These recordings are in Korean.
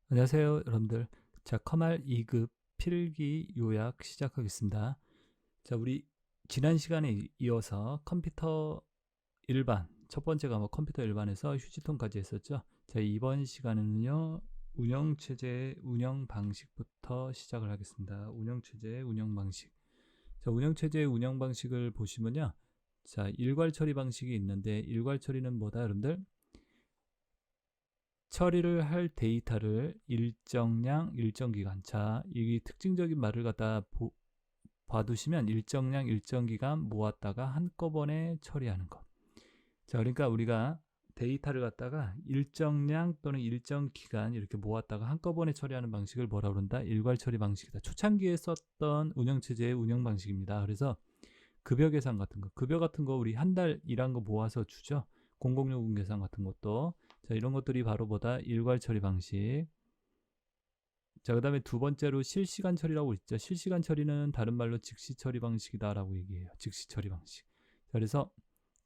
안녕하세요, 여러분들. 자, 커말 2급 필기 요약 시작하겠습니다. 자, 우리 지난 시간에 이어서 컴퓨터 일반, 첫 번째 과목 컴퓨터 일반에서 휴지통까지 했었죠. 자, 이번 시간에는요, 운영체제의 운영 방식부터 시작을 하겠습니다. 운영체제의 운영 방식. 자, 운영체제의 운영 방식을 보시면요. 자, 일괄 처리 방식이 있는데, 일괄 처리는 뭐다, 여러분들? 처리를 할 데이터를 일정량, 일정기간. 자, 이 특징적인 말을 갖다 봐두시면 일정량, 일정기간 모았다가 한꺼번에 처리하는 것. 자, 그러니까 우리가 데이터를 갖다가 일정량 또는 일정기간 이렇게 모았다가 한꺼번에 처리하는 방식을 뭐라 그런다? 일괄 처리 방식이다. 초창기에 썼던 운영체제의 운영 방식입니다. 그래서 급여 계산 같은 거, 급여 같은 거 우리 한 달 일한 거 모아서 주죠. 공공요금 계산 같은 것도. 자, 이런 것들이 바로 뭐다? 일괄 처리 방식. 자, 그 다음에 두 번째로 실시간 처리라고 있죠. 실시간 처리는 다른 말로 즉시 처리 방식이다라고 얘기해요. 즉시 처리 방식. 자, 그래서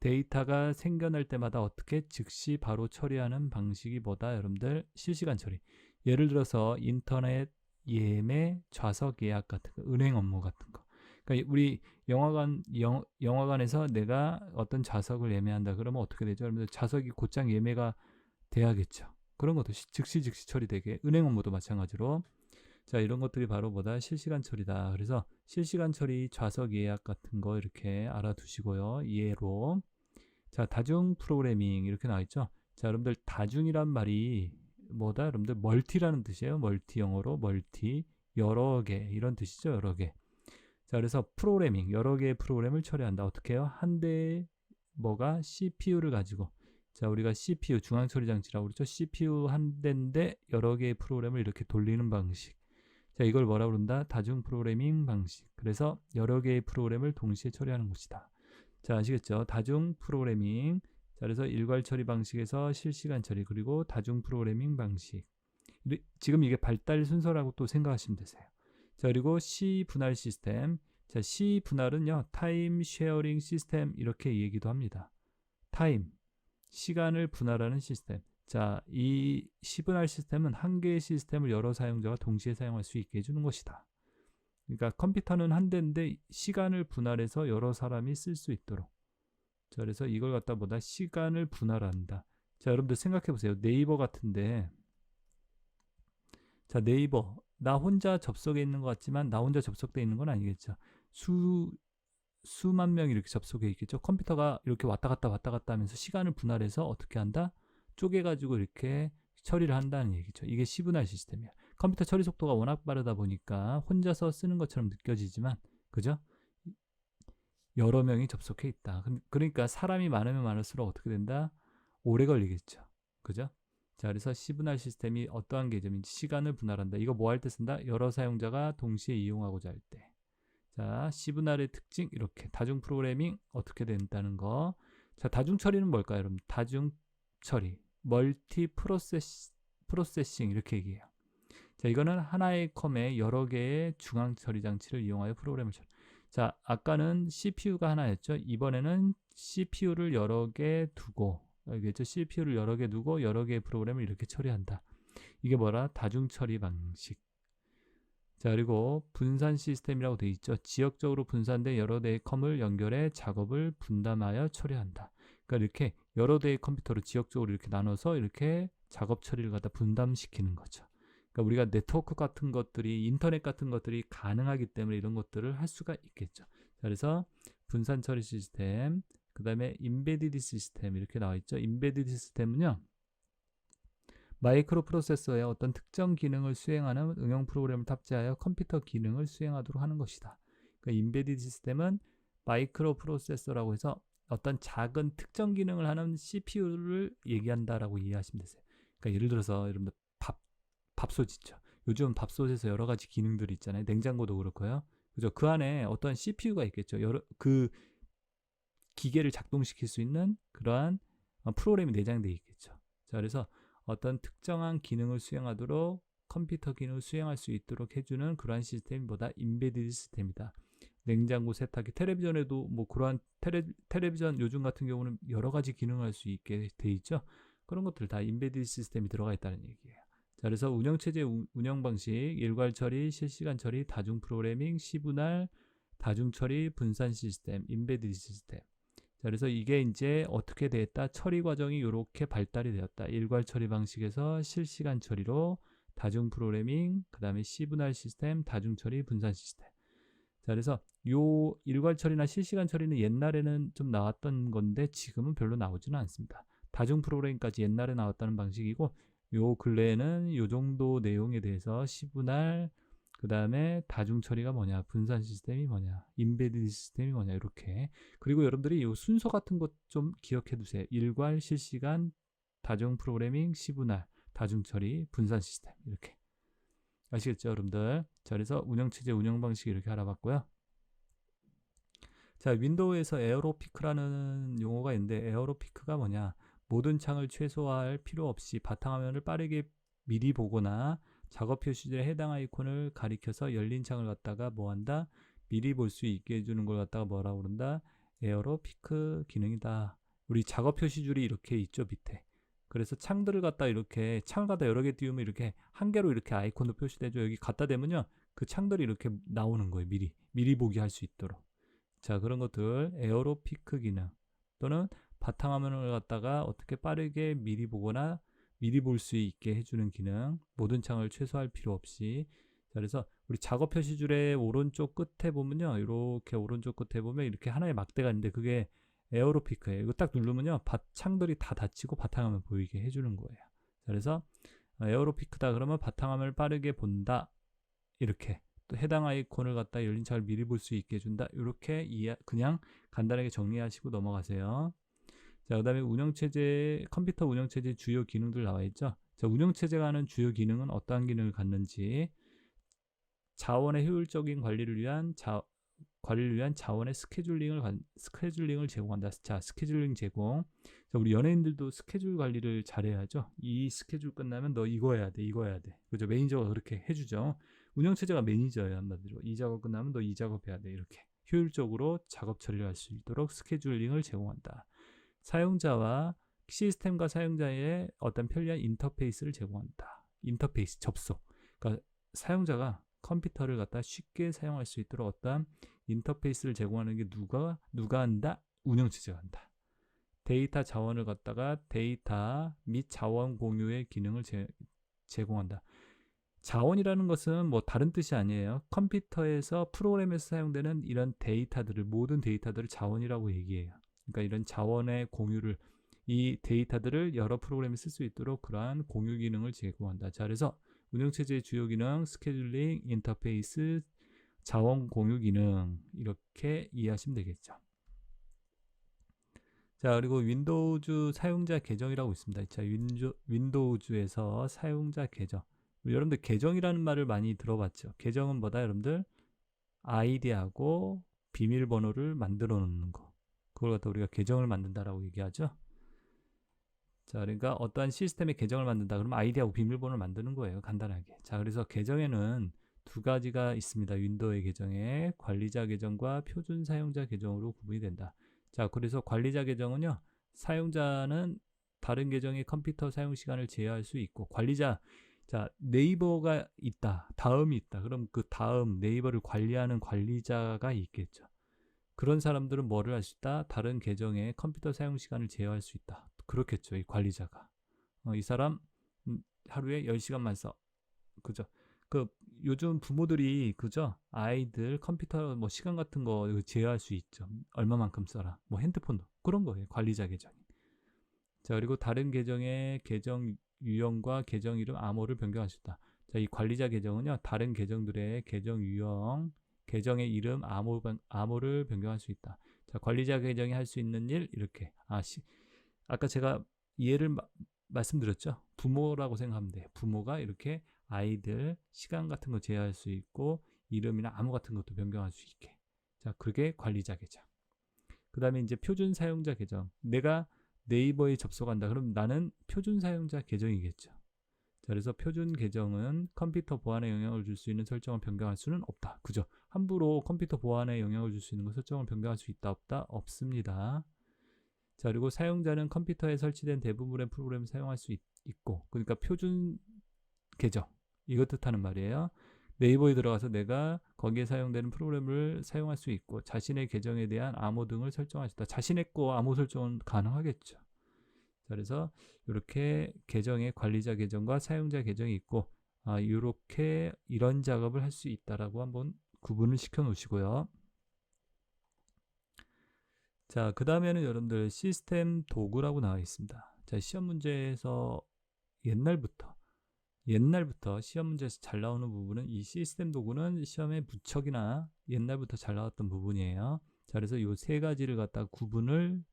데이터가 생겨날 때마다 어떻게 즉시 바로 처리하는 방식이 뭐다? 여러분들, 실시간 처리. 예를 들어서 인터넷 예매, 좌석 예약 같은 거, 은행 업무 같은 거. 그러니까 우리 영화관에서 내가 어떤 좌석을 예매한다 그러면 어떻게 되죠? 여러분들 좌석이 곧장 예매가 돼야겠죠. 그런 것도 즉시 처리되게, 은행 업무도 마찬가지로. 자, 이런 것들이 바로 뭐다? 실시간 처리다. 그래서 실시간 처리 좌석 예약 같은 거 이렇게 알아두시고요. 예로. 자, 다중 프로그래밍 이렇게 나와 있죠. 자, 여러분들 다중이란 말이 뭐다? 여러분들 멀티라는 뜻이에요. 멀티, 영어로 멀티, 여러 개 이런 뜻이죠. 여러 개. 자, 그래서 프로그래밍, 여러 개의 프로그램을 처리한다. 어떻게 해요? 한 대의 뭐가 CPU를 가지고, 자, 우리가 CPU, 중앙처리장치라고 그러죠. CPU 한 대인데 여러 개의 프로그램을 이렇게 돌리는 방식. 자, 이걸 뭐라고 그런다? 다중 프로그래밍 방식. 그래서 여러 개의 프로그램을 동시에 처리하는 것이다. 자, 아시겠죠? 다중 프로그래밍. 자, 그래서 일괄 처리 방식에서 실시간 처리, 그리고 다중 프로그래밍 방식. 지금 이게 발달 순서라고 또 생각하시면 되세요. 자, 그리고 C 분할 시스템. 자, C 분할은요, 타임 쉐어링 시스템 이렇게 얘기도 합니다. 타임, 시간을 분할하는 시스템. 자, 이 C 분할 시스템은 한 개의 시스템을 여러 사용자가 동시에 사용할 수 있게 해주는 것이다. 그러니까 컴퓨터는 한 대인데 시간을 분할해서 여러 사람이 쓸 수 있도록. 자, 그래서 이걸 갖다 보다 시간을 분할한다. 자, 여러분들 생각해 보세요. 네이버 같은데, 자, 네이버. 나 혼자 접속해 있는 것 같지만 나 혼자 접속돼 있는 건 아니겠죠. 수만 명이 이렇게 접속해 있겠죠. 컴퓨터가 이렇게 왔다 갔다 하면서 시간을 분할해서 어떻게 한다? 쪼개가지고 이렇게 처리를 한다는 얘기죠. 이게 시분할 시스템이야. 컴퓨터 처리 속도가 워낙 빠르다 보니까 혼자서 쓰는 것처럼 느껴지지만, 그죠? 여러 명이 접속해 있다. 그러니까 사람이 많으면 많을수록 어떻게 된다? 오래 걸리겠죠. 그죠? 자, 그래서 시분할 시스템이 어떠한 개념인지, 시간을 분할한다. 이거 뭐 할 때 쓴다? 여러 사용자가 동시에 이용하고자 할 때. 자, 시분할의 특징 이렇게. 다중 프로그래밍 어떻게 된다는 거. 자, 다중 처리는 뭘까요, 여러분? 다중 처리, 멀티 프로세싱 이렇게 얘기해요. 자, 이거는 하나의 컴에 여러 개의 중앙 처리 장치를 이용하여 프로그램을 처리. 자, 아까는 CPU가 하나였죠. 이번에는 CPU를 여러 개 두고, 알겠죠? CPU를 여러 개 두고 여러 개의 프로그램을 이렇게 처리한다. 이게 뭐라? 다중 처리 방식. 자, 그리고 분산 시스템이라고 되어 있죠. 지역적으로 분산된 여러 대의 컴을 연결해 작업을 분담하여 처리한다. 그러니까 이렇게 여러 대의 컴퓨터를 지역적으로 이렇게 나눠서 이렇게 작업 처리를 갖다 분담시키는 거죠. 그러니까 우리가 네트워크 같은 것들이, 인터넷 같은 것들이 가능하기 때문에 이런 것들을 할 수가 있겠죠. 자, 그래서 분산 처리 시스템, 그 다음에 인베디드 시스템 이렇게 나와 있죠. 인베디드 시스템은요, 마이크로 프로세서의 어떤 특정 기능을 수행하는 응용 프로그램을 탑재하여 컴퓨터 기능을 수행하도록 하는 것이다. 그러니까 인베디드 시스템은 마이크로 프로세서라고 해서 어떤 작은 특정 기능을 하는 CPU를 얘기한다라고 이해하시면 되세요. 그러니까 예를 들어서 여러분들 밥솥 있죠. 요즘 밥솥에서 여러 가지 기능들이 있잖아요. 냉장고도 그렇고요. 그죠? 그 안에 어떤 CPU가 있겠죠. 그 기계를 작동시킬 수 있는 그러한 프로그램이 내장되어 있겠죠. 자, 그래서 어떤 특정한 기능을 수행하도록, 컴퓨터 기능을 수행할 수 있도록 해주는 그러한 시스템이 뭐다? 인베디드 시스템이다. 냉장고, 세탁기, 텔레비전에도 뭐 그러한 텔레비전 요즘 같은 경우는 여러 가지 기능을 할 수 있게 돼 있죠. 그런 것들 다 인베디드 시스템이 들어가 있다는 얘기예요. 자, 그래서 운영체제 운영 방식, 일괄 처리, 실시간 처리, 다중 프로그래밍, 시분할, 다중 처리, 분산 시스템, 임베디드 시스템. 자, 그래서 이게 이제 어떻게 됐다? 처리 과정이 이렇게 발달이 되었다. 일괄 처리 방식에서 실시간 처리로 다중 프로그래밍, 그 다음에 시분할 시스템, 다중 처리, 분산 시스템. 자, 그래서 요 일괄 처리나 실시간 처리는 옛날에는 좀 나왔던 건데 지금은 별로 나오지는 않습니다. 다중 프로그래밍까지 옛날에 나왔다는 방식이고, 요 근래에는 요 정도 내용에 대해서 시분할, 그 다음에 다중 처리가 뭐냐, 분산 시스템이 뭐냐, 임베디드 시스템이 뭐냐, 이렇게. 그리고 여러분들이 요 순서 같은 것 좀 기억해 두세요. 일괄, 실시간, 다중 프로그래밍, 시분할, 다중 처리, 분산 시스템, 이렇게. 아시겠죠, 여러분들? 자, 그래서 운영체제 운영 방식 이렇게 알아봤고요. 자, 윈도우에서 에어로피크라는 용어가 있는데, 에어로피크가 뭐냐, 모든 창을 최소화할 필요 없이 바탕화면을 빠르게 미리 보거나 작업 표시들에 해당 아이콘을 가리켜서 열린 창을 갖다가 뭐한다? 미리 볼 수 있게 해주는 걸 갖다가 뭐라고 그런다? 에어로피크 기능이다. 우리 작업 표시줄이 이렇게 있죠, 밑에. 그래서 창들을 갖다 이렇게 창을 갖다 여러 개 띄우면 이렇게 한 개로 이렇게 아이콘도 표시되죠. 여기 갖다 대면요, 그 창들이 이렇게 나오는 거예요. 미리 보기 할 수 있도록. 자, 그런 것들 에어로피크 기능 또는 바탕화면을 갖다가 어떻게 빠르게 미리 보거나 미리 볼 수 있게 해주는 기능, 모든 창을 최소화할 필요 없이. 자, 그래서 우리 작업 표시줄의 오른쪽 끝에 보면요, 이렇게 오른쪽 끝에 보면 이렇게 하나의 막대가 있는데 그게 에어로피크예요. 이거 딱 누르면요, 창들이 다 닫히고 바탕화면 보이게 해주는 거예요. 자, 그래서 에어로피크다 그러면 바탕화면을 빠르게 본다, 이렇게. 또 해당 아이콘을 갖다 열린 창을 미리 볼 수 있게 해준다, 이렇게 그냥 간단하게 정리하시고 넘어가세요. 자, 그 다음에 운영체제, 컴퓨터 운영체제 주요 기능들 나와 있죠. 자, 운영체제가 하는 주요 기능은 어떠한 기능을 갖는지, 자원의 효율적인 관리를 위한 자원의 스케줄링을 제공한다. 자, 스케줄링 제공. 자, 우리 연예인들도 스케줄 관리를 잘해야죠. 이 스케줄 끝나면 너 이거 해야 돼, 이거 해야 돼. 그죠? 매니저가 그렇게 해주죠. 운영체제가 매니저예요, 한마디로. 이 작업 끝나면 너 이 작업 해야 돼, 이렇게. 효율적으로 작업 처리를 할 수 있도록 스케줄링을 제공한다. 사용자와 시스템과 사용자의 어떤 편리한 인터페이스를 제공한다. 인터페이스, 접속. 그러니까 사용자가 컴퓨터를 갖다 쉽게 사용할 수 있도록 어떤 인터페이스를 제공하는 게 누가 한다? 운영체제가 한다. 데이터 자원을 갖다가 데이터 및 자원 공유의 기능을 제공한다. 자원이라는 것은 뭐 다른 뜻이 아니에요. 컴퓨터에서 프로그램에서 사용되는 이런 데이터들을, 모든 데이터들을 자원이라고 얘기해요. 그러니까 이런 자원의 공유를, 이 데이터들을 여러 프로그램에 쓸 수 있도록 그러한 공유 기능을 제공한다. 자, 그래서 운영체제의 주요 기능, 스케줄링, 인터페이스, 자원 공유 기능, 이렇게 이해하시면 되겠죠. 자, 그리고 윈도우즈 사용자 계정이라고 있습니다. 자, 윈도우즈에서 사용자 계정. 여러분들 계정이라는 말을 많이 들어봤죠. 계정은 뭐다, 여러분들? 아이디하고 비밀번호를 만들어 놓는 거. 그걸 갖다 우리가 계정을 만든다라고 얘기하죠. 자, 그러니까 어떠한 시스템의 계정을 만든다 그러면 아이디하고 비밀번호를 만드는 거예요, 간단하게. 자, 그래서 계정에는 두 가지가 있습니다. 윈도우의 계정에 관리자 계정과 표준 사용자 계정으로 구분이 된다. 자, 그래서 관리자 계정은요, 사용자는 다른 계정의 컴퓨터 사용 시간을 제어할 수 있고, 관리자, 자, 네이버가 있다, 다음이 있다. 그럼 그 다음 네이버를 관리하는 관리자가 있겠죠. 그런 사람들은 뭐를 할 수 있다? 다른 계정의 컴퓨터 사용 시간을 제어할 수 있다. 그렇겠죠, 이 관리자가. 이 사람 하루에 10시간만 써. 그죠? 그 요즘 부모들이, 그죠? 아이들 컴퓨터 뭐 시간 같은 거 제어할 수 있죠. 얼마만큼 써라. 뭐 핸드폰도 그런 거예요, 관리자 계정이. 자, 그리고 다른 계정의 계정 유형과 계정 이름 암호를 변경할 수 있다. 자, 이 관리자 계정은요, 다른 계정들의 계정 유형, 계정의 이름 암호를 변경할 수 있다. 자, 관리자 계정이 할 수 있는 일, 이렇게. 아까 제가 예를 말씀드렸죠. 부모라고 생각하면 돼요. 부모가 이렇게 아이들 시간 같은 거 제어할 수 있고, 이름이나 암호 같은 것도 변경할 수 있게. 자, 그게 관리자 계정. 그 다음에 이제 표준 사용자 계정. 내가 네이버에 접속한다. 그럼 나는 표준 사용자 계정이겠죠. 자, 그래서 표준 계정은 컴퓨터 보안에 영향을 줄 수 있는 설정을 변경할 수는 없다. 그죠? 함부로 컴퓨터 보안에 영향을 줄 수 있는 설정을 변경할 수 있다, 없다? 없습니다. 자, 그리고 사용자는 컴퓨터에 설치된 대부분의 프로그램을 사용할 수 있고, 그러니까 표준 계정 이것 뜻하는 말이에요. 네이버에 들어가서 내가 거기에 사용되는 프로그램을 사용할 수 있고 자신의 계정에 대한 암호 등을 설정할 수 있다. 자신의 거 암호 설정은 가능하겠죠. 자, 그래서 이렇게 계정의 관리자 계정과 사용자 계정이 있고 이렇게 이런 작업을 할 수 있다라고 한번 구분을 시켜 놓으시고요. 자, 그 다음에는 여러분들 시스템 도구라고 나와 있습니다. 자, 시험 문제에서 옛날부터 시험 문제에서 잘 나오는 부분은 이 시스템 도구는 시험의 무척이나 옛날부터 잘 나왔던 부분이에요. 자, 그래서 이 세 가지를 갖다 구분을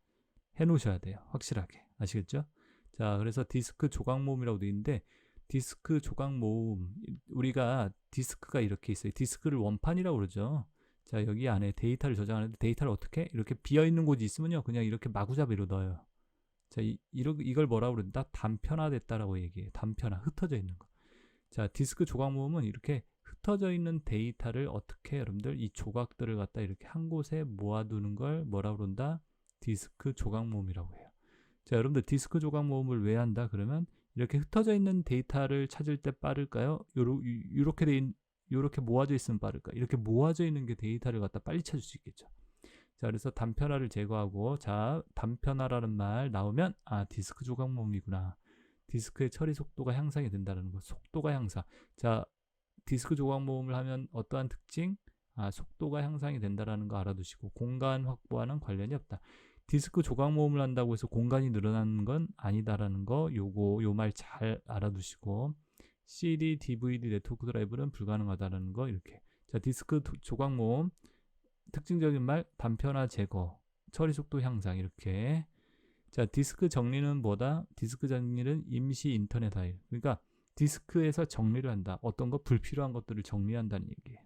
해 놓으셔야 돼요. 확실하게. 아시겠죠? 자, 그래서 디스크 조각 모음이라고 되어 있는데 디스크 조각 모음, 우리가 디스크가 이렇게 있어요. 디스크를 원판이라고 그러죠. 자, 여기 안에 데이터를 저장하는데 데이터를 어떻게? 이렇게 비어있는 곳이 있으면요. 그냥 이렇게 마구잡이로 넣어요. 자, 이걸 뭐라고 그런다? 단편화됐다라고 얘기해요. 단편화, 흩어져 있는 거. 자, 디스크 조각 모음은 이렇게 흩어져 있는 데이터를 어떻게 여러분들 이 조각들을 갖다 이렇게 한 곳에 모아두는 걸 뭐라고 그런다? 디스크 조각 모음이라고 해요. 자, 여러분들 디스크 조각 모음을 왜 한다? 그러면 이렇게 흩어져 있는 데이터를 찾을 때 빠를까요? 요렇게 모아져 있으면 빠를까? 이렇게 모아져 있는 게 데이터를 갖다 빨리 찾을 수 있겠죠. 자, 그래서 단편화를 제거하고, 자, 단편화라는 말 나오면 디스크 조각 모음이구나. 디스크의 처리 속도가 향상이 된다는 거. 속도가 향상. 자, 디스크 조각 모음을 하면 어떠한 특징? 속도가 향상이 된다는 거 알아두시고 공간 확보와는 관련이 없다. 디스크 조각 모음을 한다고 해서 공간이 늘어나는 건 아니다라는 거 요 말 잘 알아두시고 CD, DVD, 네트워크 드라이브는 불가능하다라는 거 이렇게. 자, 디스크 조각 모음 특징적인 말 단편화 제거, 처리 속도 향상 이렇게. 자, 디스크 정리는 뭐다? 디스크 정리는 임시 인터넷 파일. 그러니까 디스크에서 정리를 한다. 어떤 거 불필요한 것들을 정리한다는 얘기예요.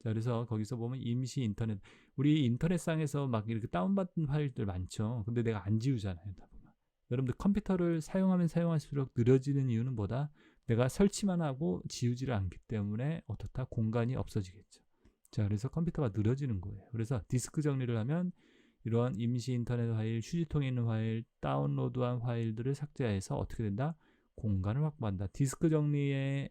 자, 그래서 거기서 보면 임시 인터넷, 우리 인터넷상에서 막 이렇게 다운받은 파일들 많죠. 근데 내가 안 지우잖아요. 다 보면. 여러분들 컴퓨터를 사용하면 사용할수록 느려지는 이유는 뭐다? 내가 설치만 하고 지우지를 않기 때문에 어떻다? 공간이 없어지겠죠. 자, 그래서 컴퓨터가 느려지는 거예요. 그래서 디스크 정리를 하면 이러한 임시 인터넷 파일, 휴지통에 있는 파일, 다운로드한 파일들을 삭제해서 어떻게 된다? 공간을 확보한다. 디스크 정리의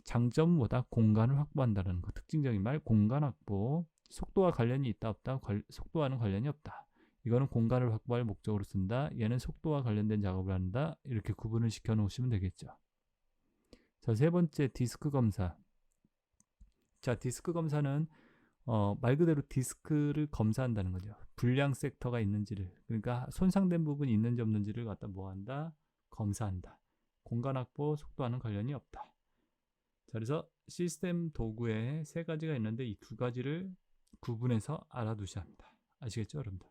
장점은 뭐다? 공간을 확보한다는 거. 특징적인 말, 공간 확보. 속도와 관련이 있다 없다? 속도와는 관련이 없다. 이거는 공간을 확보할 목적으로 쓴다. 얘는 속도와 관련된 작업을 한다. 이렇게 구분을 시켜 놓으시면 되겠죠. 자, 세 번째 디스크 검사. 자, 디스크 검사는 말 그대로 디스크를 검사한다는 거죠. 불량 섹터가 있는지를, 그러니까 손상된 부분이 있는지 없는지를 갖다 뭐한다? 검사한다. 공간 확보, 속도와는 관련이 없다. 자, 그래서 시스템 도구에 세 가지가 있는데 이 두 가지를 구분해서 알아두셔야 합니다. 아시겠죠, 여러분들?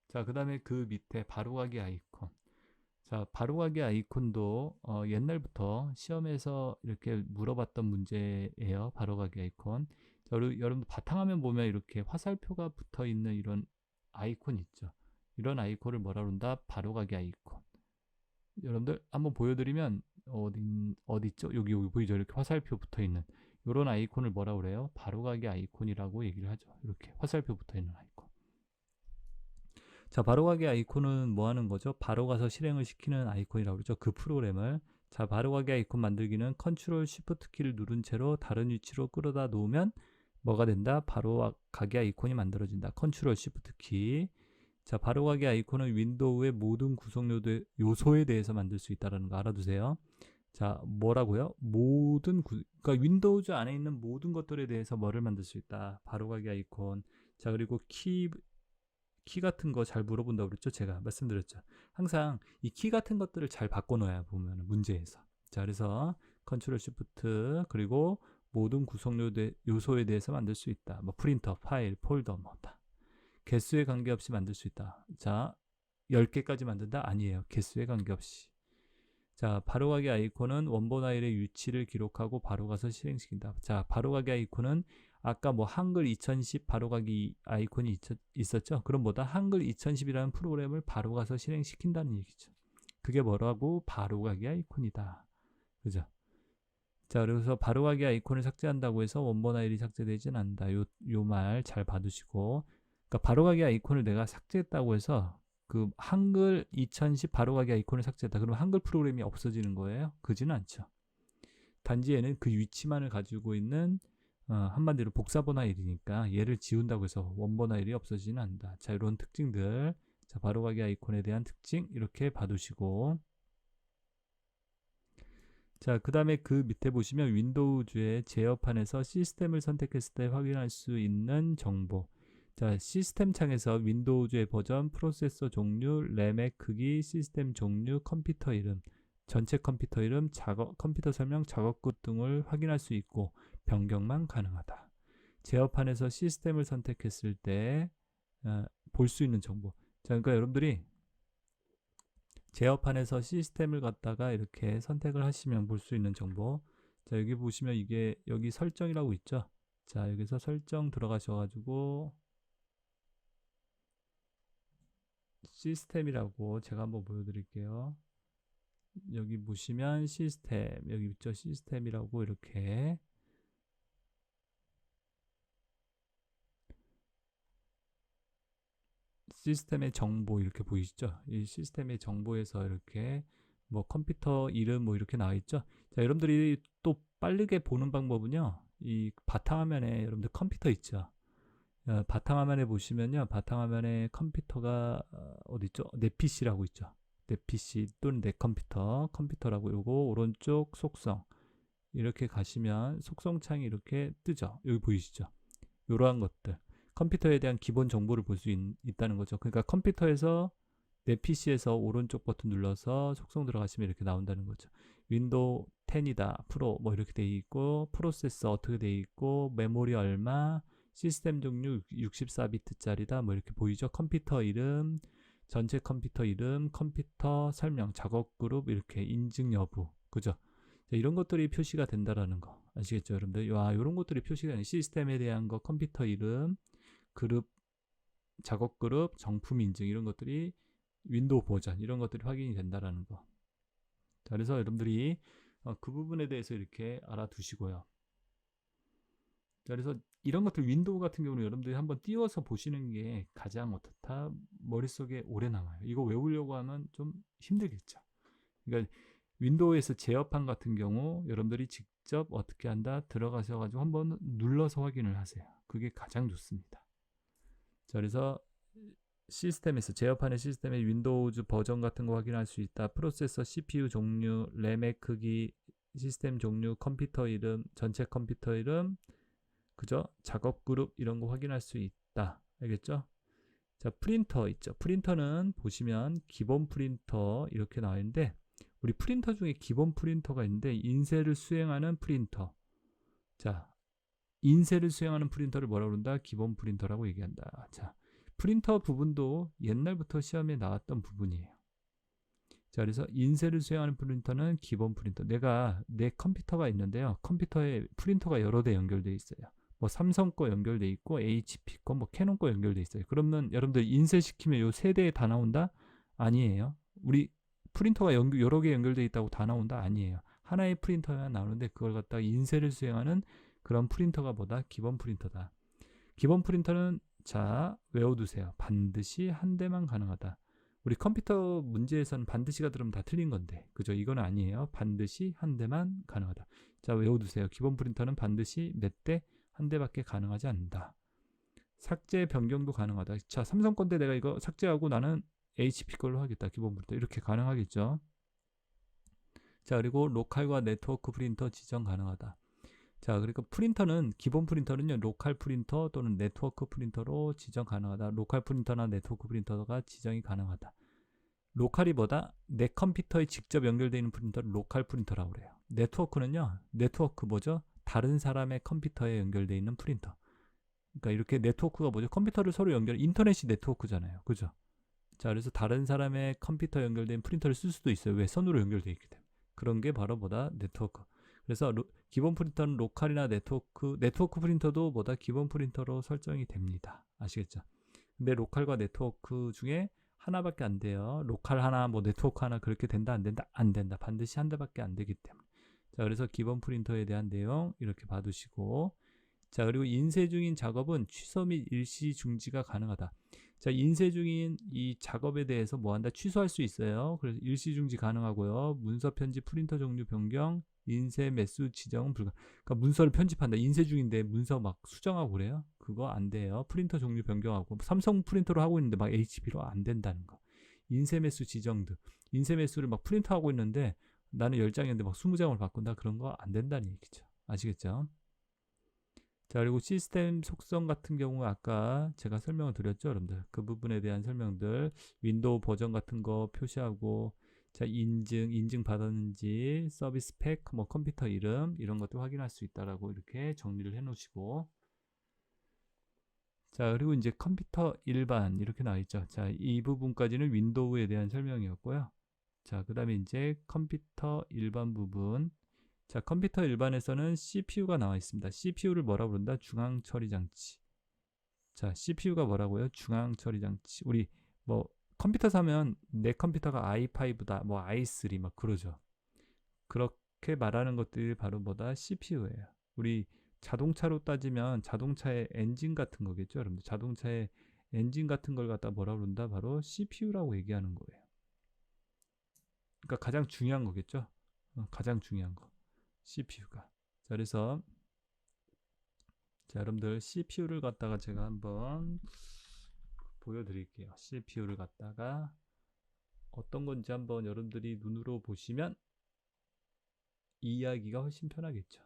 자, 그 다음에 그 밑에 바로가기 아이콘. 자, 바로가기 아이콘도 옛날부터 시험에서 이렇게 물어봤던 문제예요. 바로가기 아이콘. 자, 여러분들 바탕화면 보면 이렇게 화살표가 붙어 있는 이런 아이콘 있죠. 이런 아이콘을 뭐라 그런다? 바로가기 아이콘. 여러분들 한번 보여드리면 어디 있죠? 여기 보이죠? 이렇게 화살표 붙어 있는 이런 아이콘을 뭐라 그래요? 바로가기 아이콘이라고 얘기를 하죠. 이렇게 화살표 붙어 있는 아이콘. 자, 바로가기 아이콘은 뭐 하는 거죠? 바로 가서 실행을 시키는 아이콘이라고 그러죠. 그 프로그램을. 자, 바로가기 아이콘 만들기는 컨트롤 쉬프트 키를 누른 채로 다른 위치로 끌어다 놓으면 뭐가 된다? 바로가기 아이콘이 만들어진다. 컨트롤 쉬프트 키. 자, 바로가기 아이콘은 윈도우의 모든 구성 요소에 대해서 만들 수 있다는 거 알아두세요. 자, 뭐라고요? 그러니까 윈도우즈 안에 있는 모든 것들에 대해서 뭐를 만들 수 있다. 바로가기 아이콘. 자, 그리고 키 같은 거 잘 물어본다고 그랬죠? 제가 말씀드렸죠. 항상 이 키 같은 것들을 잘 바꿔놓아야 보면 문제에서. 자, 그래서 컨트롤 쉬프트 그리고 모든 구성 요소에 대해서 만들 수 있다. 뭐 프린터, 파일, 폴더 뭐다. 개수에 관계없이 만들 수 있다. 자, 10개까지 만든다? 아니에요. 개수에 관계없이. 자, 바로가기 아이콘은 원본 파일의 위치를 기록하고 바로 가서 실행시킨다. 자, 바로가기 아이콘은 아까 뭐 한글 2010 바로가기 아이콘이 있었죠? 그럼 뭐다? 한글 2010이라는 프로그램을 바로 가서 실행시킨다는 얘기죠. 그게 뭐라고? 바로가기 아이콘이다. 그죠? 자, 그래서 바로가기 아이콘을 삭제한다고 해서 원본 파일이 삭제되진 않는다. 요 말 잘 봐두시고. 그러니까 바로가기 아이콘을 내가 삭제했다고 해서 그 한글 2010 바로가기 아이콘을 삭제했다. 그러면 한글 프로그램이 없어지는 거예요? 그지는 않죠. 단지 얘는 그 위치만을 가지고 있는 한마디로 복사본화일이니까 얘를 지운다고 해서 원본화일이 없어지지는 않는다. 자, 이런 특징들, 자, 바로가기 아이콘에 대한 특징 이렇게 봐두시고, 자, 그 다음에 그 밑에 보시면 윈도우즈의 제어판에서 시스템을 선택했을 때 확인할 수 있는 정보. 자, 시스템 창에서 윈도우즈의 버전, 프로세서 종류, 램의 크기, 시스템 종류, 컴퓨터 이름, 전체 컴퓨터 이름, 컴퓨터 설명, 작업급 등을 확인할 수 있고 변경만 가능하다. 제어판에서 시스템을 선택했을 때 볼 수 있는 정보. 자, 그러니까 여러분들이 제어판에서 시스템을 갖다가 이렇게 선택을 하시면 볼 수 있는 정보. 자, 여기 보시면 이게 여기 설정이라고 있죠. 자, 여기서 설정 들어가셔가지고 시스템이라고 제가 한번 보여드릴게요. 여기 보시면 시스템, 여기 있죠. 시스템이라고 이렇게 시스템의 정보 이렇게 보이시죠? 이 시스템의 정보에서 이렇게 뭐 컴퓨터 이름 뭐 이렇게 나와 있죠? 자, 여러분들이 또 빠르게 보는 방법은요. 이 바탕화면에 여러분들 컴퓨터 있죠? 바탕화면에 보시면요. 바탕화면에 컴퓨터가 어디 있죠? 내 PC라고 있죠? 내 PC 또는 내 컴퓨터라고 요거 오른쪽 속성 이렇게 가시면 속성 창이 이렇게 뜨죠? 여기 보이시죠? 이러한 것들 컴퓨터에 대한 기본 정보를 볼 수 있다는 거죠. 그러니까 컴퓨터에서 내 PC에서 오른쪽 버튼 눌러서 속성 들어가시면 이렇게 나온다는 거죠. 윈도우 10이다 프로 뭐 이렇게 돼 있고 프로세서 어떻게 돼 있고 메모리 얼마 시스템 종류 64비트짜리다 뭐 이렇게 보이죠. 컴퓨터 이름 전체 컴퓨터 이름 컴퓨터 설명 작업 그룹 이렇게 인증 여부 그죠. 자, 이런 것들이 표시가 된다라는 거 아시겠죠 여러분들. 와, 이런 것들이 표시가 되는 시스템에 대한 거 컴퓨터 이름 그룹 작업 그룹 정품 인증 이런 것들이 윈도우 버전 이런 것들이 확인이 된다라는 거. 자, 그래서 여러분들이 그 부분에 대해서 이렇게 알아두시고요. 자, 그래서 이런 것들 윈도우 같은 경우는 여러분들이 한번 띄워서 보시는 게 가장 어떻다 머릿속에 오래 남아요. 이거 외우려고 하면 좀 힘들겠죠. 그러니까 윈도우에서 제어판 같은 경우 여러분들이 직접 어떻게 한다 들어가셔가지고 한번 눌러서 확인을 하세요. 그게 가장 좋습니다. 자, 그래서 시스템에서 제어판의 시스템의 윈도우즈 버전 같은 거 확인할 수 있다. 프로세서 CPU 종류, 램의 크기, 시스템 종류, 컴퓨터 이름, 전체 컴퓨터 이름, 그죠? 작업 그룹 이런 거 확인할 수 있다. 알겠죠? 자, 프린터 있죠. 프린터는 보시면 기본 프린터 이렇게 나와 있는데 우리 프린터 중에 기본 프린터가 있는데 인쇄를 수행하는 프린터. 자, 인쇄를 수행하는 프린터를 뭐라고 그런다? 기본 프린터라고 얘기한다. 자, 프린터 부분도 옛날부터 시험에 나왔던 부분이에요. 자, 그래서 인쇄를 수행하는 프린터는 기본 프린터. 내가 내 컴퓨터가 있는데요. 컴퓨터에 프린터가 여러 대 연결되어 있어요. 뭐 삼성 거 연결돼 있고 HP 거, 뭐 캐논 거 연결돼 있어요. 그러면 여러분들 인쇄시키면 요 세 대에 다 나온다? 아니에요. 우리 프린터가 여러 개 연결돼 있다고 다 나온다? 아니에요. 하나의 프린터만 나오는데 그걸 갖다가 인쇄를 수행하는 그런 프린터가 뭐다? 기본 프린터다. 기본 프린터는 자, 외워두세요. 반드시 한 대만 가능하다. 우리 컴퓨터 문제에서는 반드시가 들으면 다 틀린 건데 그죠? 이건 아니에요. 반드시 한 대만 가능하다. 자, 외워두세요. 기본 프린터는 반드시 몇 대? 한 대밖에 가능하지 않는다. 삭제 변경도 가능하다. 자, 삼성 건데 내가 이거 삭제하고 나는 HP 걸로 하겠다. 기본 프린터 이렇게 가능하겠죠. 자, 그리고 로컬과 네트워크 프린터 지정 가능하다. 자, 그러니까 프린터는 기본 프린터는요 로컬 프린터 또는 네트워크 프린터로 지정 가능하다. 로컬 프린터나 네트워크 프린터가 지정이 가능하다. 로컬이 뭐다? 내 컴퓨터에 직접 연결되어 있는 프린터를 로컬 프린터라고 그래요. 네트워크는요 네트워크 뭐죠? 다른 사람의 컴퓨터에 연결되어 있는 프린터. 그러니까 이렇게 네트워크가 뭐죠? 컴퓨터를 서로 인터넷이 네트워크잖아요. 그죠? 자, 그래서 다른 사람의 컴퓨터에 연결된 프린터를 쓸 수도 있어요. 왜? 선으로 연결되어 있기 때문에. 그런 게 바로 뭐다? 네트워크. 그래서 기본 프린터는 로컬이나 네트워크 프린터도 뭐다? 기본 프린터로 설정이 됩니다. 아시겠죠? 근데 로컬과 네트워크 중에 하나밖에 안 돼요. 로컬 하나, 뭐 네트워크 하나 그렇게 된다, 안 된다? 안 된다. 반드시 한 대밖에 안 되기 때문에. 자, 그래서 기본 프린터에 대한 내용 이렇게 봐두시고, 자, 그리고 인쇄 중인 작업은 취소 및 일시 중지가 가능하다. 자, 인쇄 중인 이 작업에 대해서 뭐 한다? 취소할 수 있어요. 그래서 일시 중지 가능하고요. 문서 편집, 프린터 종류 변경, 인쇄 매수 지정은 불가. 그러니까 문서를 편집한다. 인쇄 중인데 문서 막 수정하고 그래요? 그거 안 돼요. 프린터 종류 변경하고 삼성 프린터로 하고 있는데 막 HP로 안 된다는 거. 인쇄 매수 지정 등. 인쇄 매수를 막 프린터하고 있는데 나는 10장인데 막 20장을 바꾼다. 그런 거 안 된다는 얘기죠. 아시겠죠? 자, 그리고 시스템 속성 같은 경우 아까 제가 설명을 드렸죠, 여러분들. 그 부분에 대한 설명들, 윈도우 버전 같은 거 표시하고, 자, 인증 받았는지, 서비스 팩, 뭐 컴퓨터 이름 이런 것도 확인할 수 있다라고 이렇게 정리를 해 놓으시고, 자, 그리고 이제 컴퓨터 일반 이렇게 나와 있죠. 자, 이 부분까지는 윈도우에 대한 설명이었고요. 자, 그다음에 이제 컴퓨터 일반 부분. 자, 컴퓨터 일반에서는 CPU가 나와 있습니다. CPU를 뭐라고 부른다? 중앙 처리 장치. 자, CPU가 뭐라고요? 중앙 처리 장치. 우리 뭐 컴퓨터 사면 내 컴퓨터가 i5다, 뭐 i3 막 그러죠. 그렇게 말하는 것들이 바로 뭐다? CPU예요. 우리 자동차로 따지면 자동차의 엔진 같은 거겠죠, 여러분들. 자동차의 엔진 같은 걸 갖다 뭐라고 부른다? 바로 CPU라고 얘기하는 거예요. 그러니까 가장 중요한 거겠죠. 가장 중요한 거. CPU가. 자, 그래서 자, 여러분들 CPU를 갖다가 제가 한번 보여드릴게요. CPU를 갖다가 어떤 건지 한번 여러분들이 눈으로 보시면 이해하기가 훨씬 편하겠죠.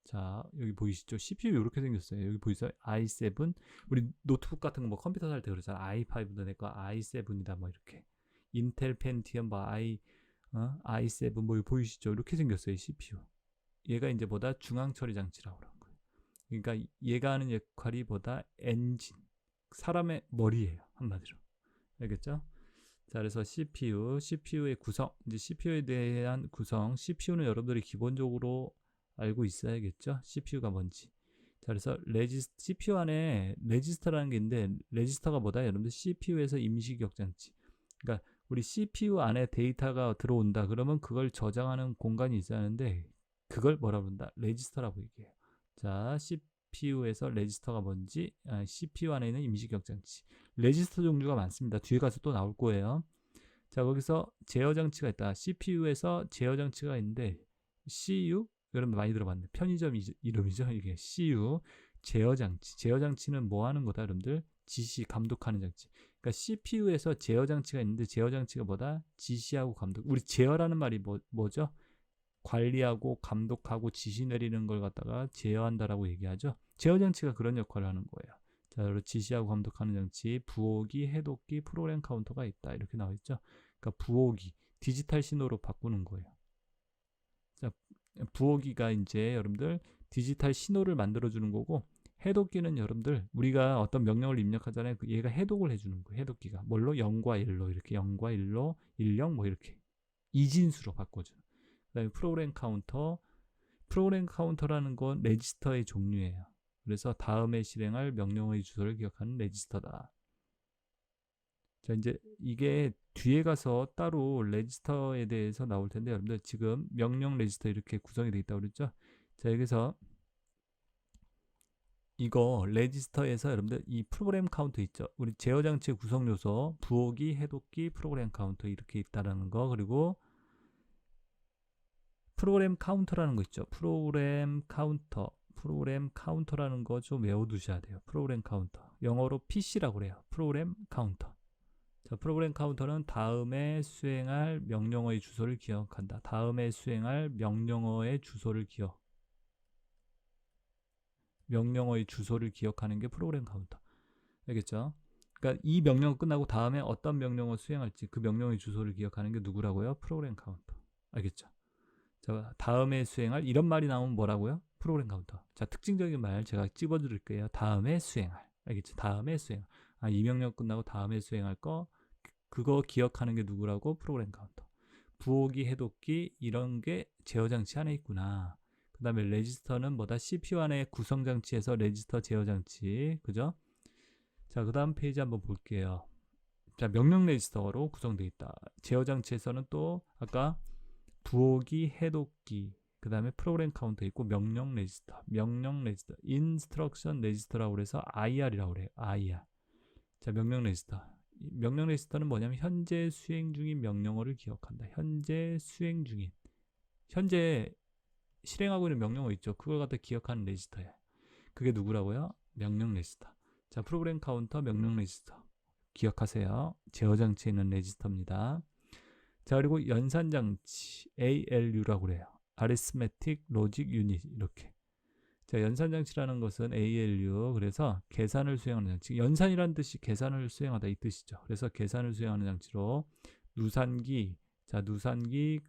자, 여기 보이시죠? CPU 이렇게 생겼어요. 여기 보이세요? i7. 우리 노트북 같은 거 뭐 컴퓨터 살 때 그러잖아. i5도 내 거 i7이다 뭐 이렇게. 인텔 펜티엄 뭐 i7 뭐 보이시죠? 이렇게 생겼어요. CPU. 얘가 이제 보다 중앙 처리 장치라고 그러는 거예요. 그러니까 얘가 하는 역할이 보다 엔진, 사람의 머리예요. 한마디로. 알겠죠? 자, 그래서 CPU의 구성, 이제 CPU에 대한 구성, CPU는 여러분들이 기본적으로 알고 있어야겠죠? CPU가 뭔지. 자, 그래서 CPU 안에 레지스터라는 게 있는데, 레지스터가 뭐다? 여러분들 CPU에서 임시기억 장치. 그러니까 우리 CPU 안에 데이터가 들어온다. 그러면 그걸 저장하는 공간이 있어야 하는데, 그걸 뭐라 부른다? 레지스터라고 얘기해요. 자, CPU에서 레지스터가 뭔지, CPU 안에 있는 임시기억 장치. 레지스터 종류가 많습니다. 뒤에 가서 또 나올 거예요. 자, 거기서 제어 장치가 있다. CPU에서 제어 장치가 있는데 CU 여러분 많이 들어봤네. 편의점 이름이죠. 이게 CU 제어 장치. 제어 장치는 뭐 하는 거다, 여러분들? 지시 감독하는 장치. 그러니까 CPU에서 제어 장치가 있는데 제어 장치가 뭐다? 지시하고 감독. 우리 제어라는 말이 뭐죠? 관리하고 감독하고 지시 내리는 걸 갖다가 제어한다라고 얘기하죠. 제어 장치가 그런 역할을 하는 거예요. 자, 그리고 지시하고 감독하는 장치, 부호기, 해독기, 프로그램 카운터가 있다. 이렇게 나와 있죠. 그러니까 부호기, 디지털 신호로 바꾸는 거예요. 자, 부호기가 이제 여러분들 디지털 신호를 만들어 주는 거고, 해독기는 여러분들 우리가 어떤 명령을 입력하잖아요. 얘가 해독을 해주는 거예요. 해독기가 뭘로? 0과 1로 이렇게 0과 1로 10 뭐 이렇게 이진수로 바꿔주는. 그다음에 프로그램 카운터라는 건 레지스터의 종류예요. 그래서 다음에 실행할 명령어의 주소를 기억하는 레지스터다. 자, 이제 이게 뒤에 가서 따로 레지스터에 대해서 나올 텐데, 여러분들 지금 명령 레지스터 이렇게 구성이 되어 있다고 그랬죠? 자, 여기서 이거 레지스터에서 여러분들 이 프로그램 카운터 있죠? 우리 제어 장치의 구성 요소, 부호기, 해독기, 프로그램 카운터 이렇게 있다라는 거. 그리고 프로그램 카운터라는 거 있죠? 프로그램 카운터라는 거 좀 외워두셔야 돼요. 프로그램 카운터. 영어로 PC라고 그래요. 프로그램 카운터. 자, 프로그램 카운터는 다음에 수행할 명령어의 주소를 기억한다. 다음에 수행할 명령어의 주소를 명령어의 주소를 기억하는 게 프로그램 카운터. 알겠죠? 그러니까 이 명령어 끝나고 다음에 어떤 명령어 수행할지 그 명령어의 주소를 기억하는 게 누구라고요? 프로그램 카운터. 알겠죠? 자, 다음에 수행할 이런 말이 나오면 뭐라고요? 프로그램 카운터. 자, 특징적인 말 제가 찝어드릴게요. 다음에 수행할. 알겠죠? 다음에 수행할. 이 명령 끝나고 다음에 수행할 거 그거 기억하는 게 누구라고? 프로그램 카운터. 부호기, 해독기 이런 게 제어 장치 안에 있구나. 그 다음에 레지스터는 뭐다? CPU 안에 구성 장치에서 레지스터 제어 장치. 그죠? 자, 그 다음 페이지 한번 볼게요. 자, 명령 레지스터로 구성되어 있다. 제어 장치에서는 또 아까 부호기, 해독기, 그 다음에 프로그램 카운터 있고 명령 레지스터, 인스트럭션 레지스터라고 그래서 IR이라고 그래요. IR. 자, 명령 레지스터. 명령 레지스터는 뭐냐면 현재 수행 중인 명령어를 기억한다. 현재 수행 중인. 현재 실행하고 있는 명령어 있죠. 그걸 갖다 기억하는 레지스터예요. 그게 누구라고요? 명령 레지스터. 자, 프로그램 카운터 명령 레지스터. 기억하세요. 제어 장치에 있는 레지스터입니다. 자, 그리고 연산 장치 ALU라고 그래요. Arithmetic Logic Unit 이렇게. 자, 연산 장치라는 것은 ALU, 그래서 계산을 수행하는 장치. 연산이라는 뜻이 계산을 수행하다 이 뜻이죠. 그래서 계산을 수행하는 장치로 누산기, 자, 누산기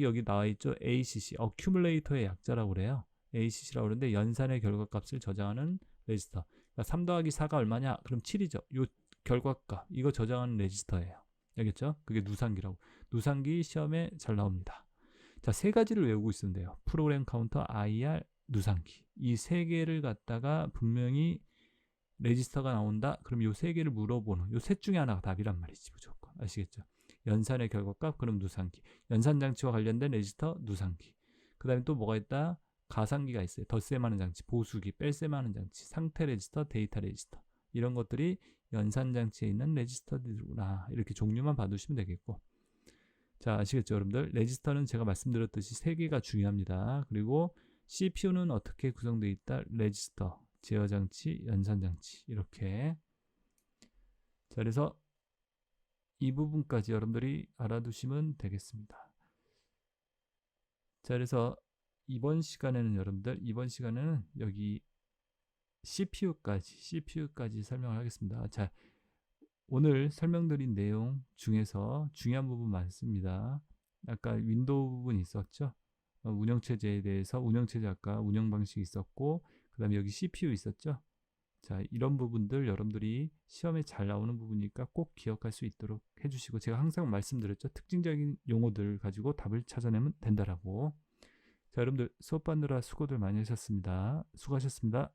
여기 나와 있죠. ACC, Accumulator의 약자라고 그래요. ACC라고 그러는데 연산의 결과값을 저장하는 레지스터. 그러니까 3 더하기 4가 얼마냐? 그럼 7이죠. 요 결과값, 이거 저장하는 레지스터예요. 알겠죠? 그게 누산기라고. 누산기 시험에 잘 나옵니다. 자, 세 가지를 외우고 있으면 돼요. 프로그램 카운터, IR, 누산기. 이 세 개를 갖다가 분명히 레지스터가 나온다. 그럼 요 세 개를 물어보는, 요 셋 중에 하나가 답이란 말이지, 무조건. 아시겠죠? 연산의 결과값, 그럼 누산기. 연산 장치와 관련된 레지스터, 누산기. 그 다음에 또 뭐가 있다? 가상기가 있어요. 덧셈하는 장치, 보수기, 뺄셈하는 장치, 상태 레지스터, 데이터 레지스터. 이런 것들이 연산 장치에 있는 레지스터들이구나. 이렇게 종류만 봐두시면 되겠고. 자, 아시겠죠, 여러분들? 레지스터는 제가 말씀드렸듯이 세 개가 중요합니다. 그리고 CPU는 어떻게 구성되어 있다? 레지스터, 제어 장치, 연산 장치. 이렇게. 자, 그래서 이 부분까지 여러분들이 알아두시면 되겠습니다. 자, 그래서 이번 시간에는 여기 CPU까지 설명을 하겠습니다. 자, 오늘 설명드린 내용 중에서 중요한 부분 많습니다. 아까 윈도우 부분 있었죠? 운영체제에 대해서 운영체제 아까 운영 방식이 있었고, 그 다음에 여기 CPU 있었죠? 자, 이런 부분들 여러분들이 시험에 잘 나오는 부분이니까 꼭 기억할 수 있도록 해주시고, 제가 항상 말씀드렸죠? 특징적인 용어들 가지고 답을 찾아내면 된다라고. 자, 여러분들 수업 받느라 수고들 많이 하셨습니다. 수고하셨습니다.